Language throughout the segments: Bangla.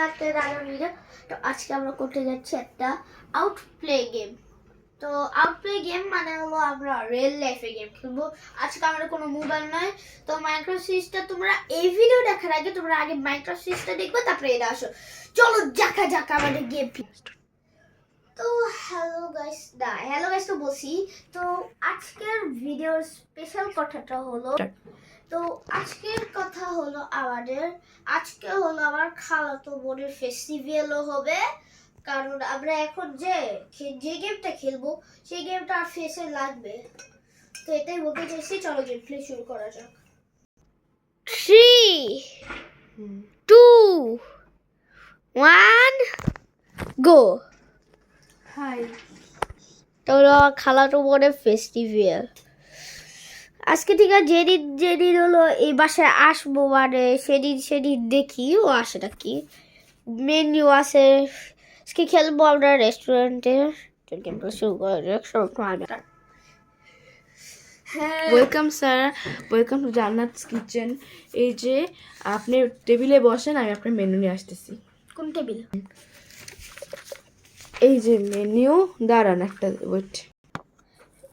একটা রান্নার ভিডিও। তো আজকে আমরা করতে যাচ্ছি একটা আউটপ্লে গেম। তো আউটপ্লে গেম মানে হলো আমরা রিয়েল লাইফে গেম খেলবো। আজকে আমাদের কোনো মোবাইল নয়। তো মাইক্রোসফট সিরিজটা তোমরা এই ভিডিও দেখার আগে তোমরা আগে মাইক্রোসফট সিরিজটা দেখবে, তারপরে এটা আসো। চলো দেখা যাক আমাদের গেম। তো হ্যালো গাইস তো বলছি। তো আজকের ভিডিওর স্পেশাল কথাটা হলো, তো আজকের কথা হলো আজকে হলো আমার খালাতো বোনের ফেস্টিভ্যালও হবে। কারণ আমরা এখন যে গেমটা খেলবো সেই গেমটা আর ফেসে লাগবে। তো এটাই বলতে চাইছি, চলো গেম প্লে শুরু করা যাক। 3 2 1 গো। হাই, তো খালাতো বোনের ফেস্টিভ্যাল আজকে ঠিক আছে। যেদিন হলো এই বাসায় আসবো মানে সেদিন দেখি ও আসে নাকি। মেনু আছে, আজকে খেলবো আমরা রেস্টুরেন্টে। শুরু করা যাক। হ্যাঁ, welcome sir, welcome to Jannat's kitchen. এই যে আপনি টেবিলে বসেন, আমি আপনার মেনু নিয়ে আসতেছি। কোন টেবিল? এই যে মেনু, দাঁড়ান একটা ওয়েট।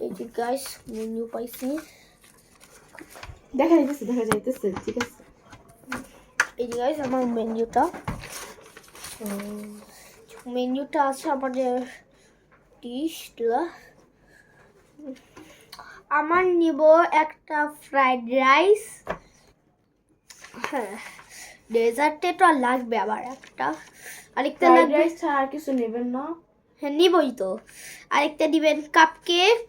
এই যে গাইস মেনু পাইছি। দেখা যাইতেছে, ঠিক আছে। এই যে গাইস আমার মেনুটা আছে আমাদের ডিশগুলা। আমার নিব একটা ফ্রাইড রাইস। হ্যাঁ, ডেজার্টে তো লাগবে আবার একটা। আরেকটা ফ্রাইড লাগবে। রাইস ছাড়া আর কিছু নেবেন না? হ্যাঁ নিবই তো। আরেকটা দিবেন কাপকেক,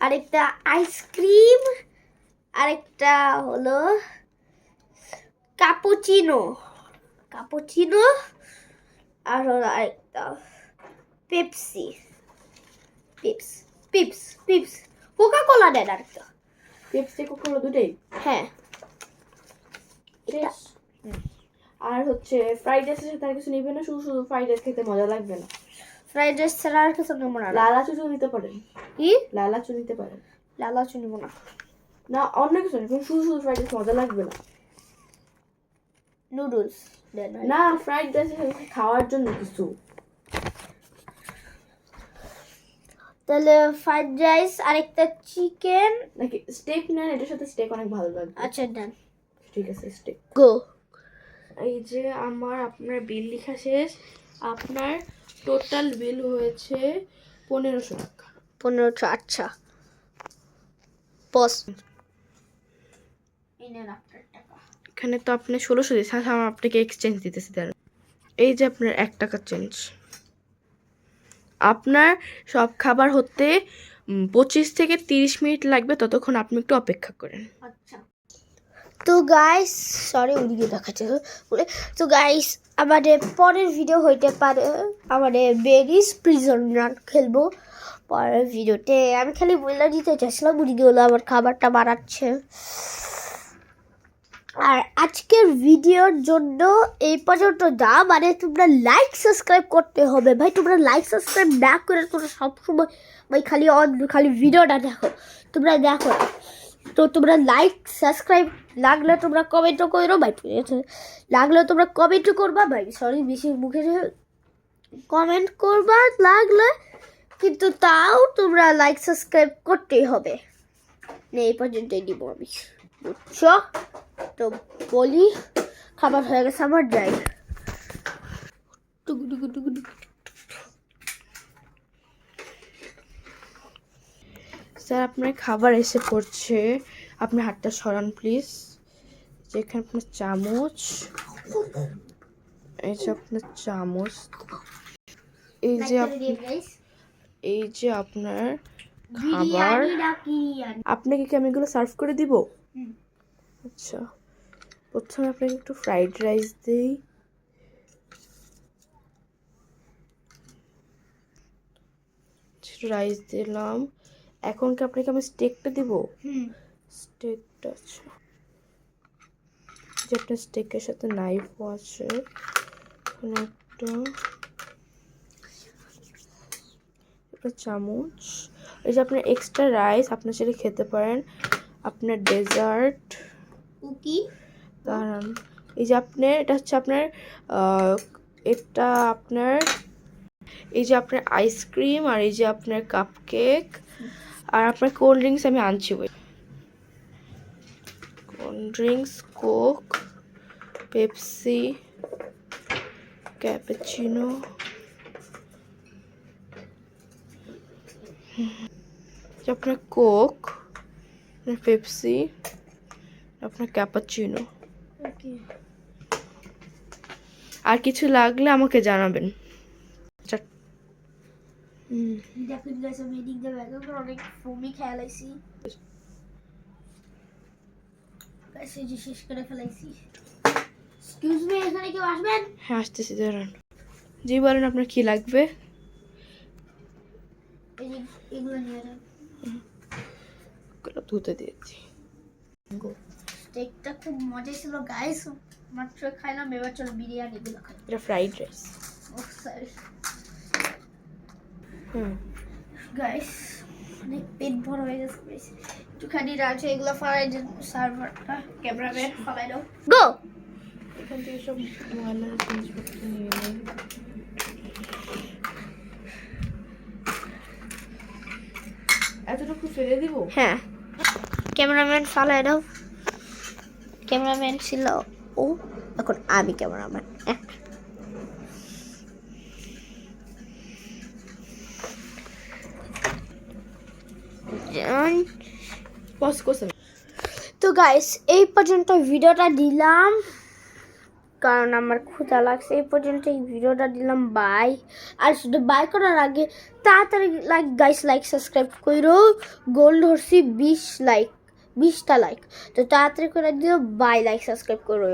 আরেকটা আইসক্রিম, আরেকটা হলো কাপুচিনো আর হলো আরেকটা পেপসি। পিপস কোকা কোলা দেন আরেকটা। পেপসি, কোকা দুটোই? হ্যাঁ। শেষ? আর হচ্ছে ফ্রাইড রাইসের সাথে আর কিছু নেবেন না? শুধু শুধু ফ্রাইড রাইস খেতে মজা লাগবে না। ফ্রাইড রাইস ছাড়া আর কিছু নেবো না। লালা চুচু নিতে পারেন। কি? লালা চু নিতে পারেন। লালাচু নেবো না। না, অন্য কিছু নেবেন, শুধু শুধু ফ্রাইড রাইস মজা লাগবে না। নুডলস দেন না, ফ্রাইড রাইস খাওয়ার জন্য কিছু। তাহলে ফ্রাইড রাইস, আরেকটা চিকেন। নাকি স্টেক নেন? এটার সাথে স্টেক অনেক ভালো লাগবে। আচ্ছা দেন। ঠিক আছে, স্টেক। গো। এই যে আপনার বিল লেখা শেষ। আপনার টোটাল বিল হয়েছে 1500 টাকা। 1500। আচ্ছা বস, এখানে তো আপনি 1600 দিয়েছেন, আমি আপনাকে এক্সচেঞ্জ দিতেছি। দাঁড়ান, এই যে আপনার 1 টাকা চেঞ্জ। আপনার সব খাবার হতে 25 থেকে 30 মিনিট লাগবে, ততক্ষণ আপনি একটু অপেক্ষা করেন। আচ্ছা। তো গাইস সরি ওদিকে দেখাচ্ছে। তো গাইস আমাদের পরের ভিডিও হইতে পারে আমাদের বেরিস প্রিজনার খেলবো পরের ভিডিওতে। আমি খালি বলে দিতে চাইছিলাম ওদিকে হলো আমার খাবারটা বানাচ্ছে। আর আজকের ভিডিওর জন্য এই পর্যন্ত যা, মানে তোমরা লাইক সাবস্ক্রাইব করতে হবে ভাই। তোমরা লাইক সাবস্ক্রাইব না করে তোমরা সবসময় ভাই খালি ভিডিওটা দেখো, তোমরা দেখো। তো তোমরা লাইক সাবস্ক্রাইব লাগলে তোমরা কমেন্টও করো ভাই, ঠিক আছে? লাগলে তোমরা কমেন্টও করবা ভাই, সরি বেশি মুখে কমেন্ট করবা লাগলে, কিন্তু তাও তোমরা লাইক সাবস্ক্রাইব করতেই হবে। এই পর্যন্তই দিব আমি, বুঝছো? তো বলি খাবার হয়ে গেছে আমার, যাই। স্যার, আপনার খাবার এসে পড়ছে। আপনি হাতটা সরান প্লিজ। যেখানে আপনার চামচ, এই যে আপনার চামচ, এই যে আপনার খাবার। আপনাকে কি আমি এগুলো সার্ভ করে দিব? আচ্ছা, প্রথমে আপনাকে একটু ফ্রাইড রাইস দিই। রাইস দিলাম। এখন কি আপনাকে আমি স্টেকটা দিব? স্টেকটা, আচ্ছা, যে আপনার স্টেকের সাথে নাইফও আছে। একটা চামচ। এই যে আপনার এক্সট্রা রাইস, আপনার সেটা খেতে পারেন। আপনার ডেজার্ট, কুকি, দাঁড়ান, এই যে আপনার এটা হচ্ছে আপনার এটা আপনার এই যে আপনার আইসক্রিম আর এই যে আপনার কাপকেক আর আপনার কোল্ড ড্রিঙ্কস আমি আনছি ওই cold drinks Coke Pepsi cappuccino আপনার কোক পেপসি আপনার ক্যাপাচিনো ওকে আর কিছু লাগলে আমাকে জানাবেন দেখুন গাইস আমি এদিক দিয়ে ব্যাগ অনেক ফোমি খেলাইছি গাইস এই যে শেষ করে ফেলাইছি এক্সকিউজ মি এখানে কেউ আসবেন হ্যাঁ আসতেছি দাঁড়ান জি বলেন আপনার কি লাগবে এই যে এগুলো নিয়ে যান ধুতে দিয়েছি স্টেকটা খুব মজা ছিল গাইস মাত্র খাইলাম এবার চলো বিরিয়ানি গুলো খাই এটা ফ্রাইড রাইস ও সরি হুম গাইস অনেক পেট ভরা হয়ে গেছে একটুখানি রাখছে এগুলো ফালাই দেন সার্ভারটা ক্যামেরাম্যান ফালাই দাও গো এখান থেকে সব ময়লা জিনিসপত্র নিয়ে নেই এতটুকু ফেলে দিব হ্যাঁ ক্যামেরাম্যান ফালাই দাও ক্যামেরাম্যান ছিল ও এখন আমি ক্যামেরাম্যান পজ করছেন তো গাইস এই পর্যন্ত ভিডিওটা দিলাম কারণ আমার ক্ষুধা লাগছে এই পর্যন্ত এই ভিডিওটা দিলাম বাই আর শুধু বাই করার আগে তাড়াতাড়ি লাইক সাবস্ক্রাইব করো গোল ধরছি 20টা লাইক তো তাড়াতাড়ি করে দিও বাই লাইক সাবস্ক্রাইব করো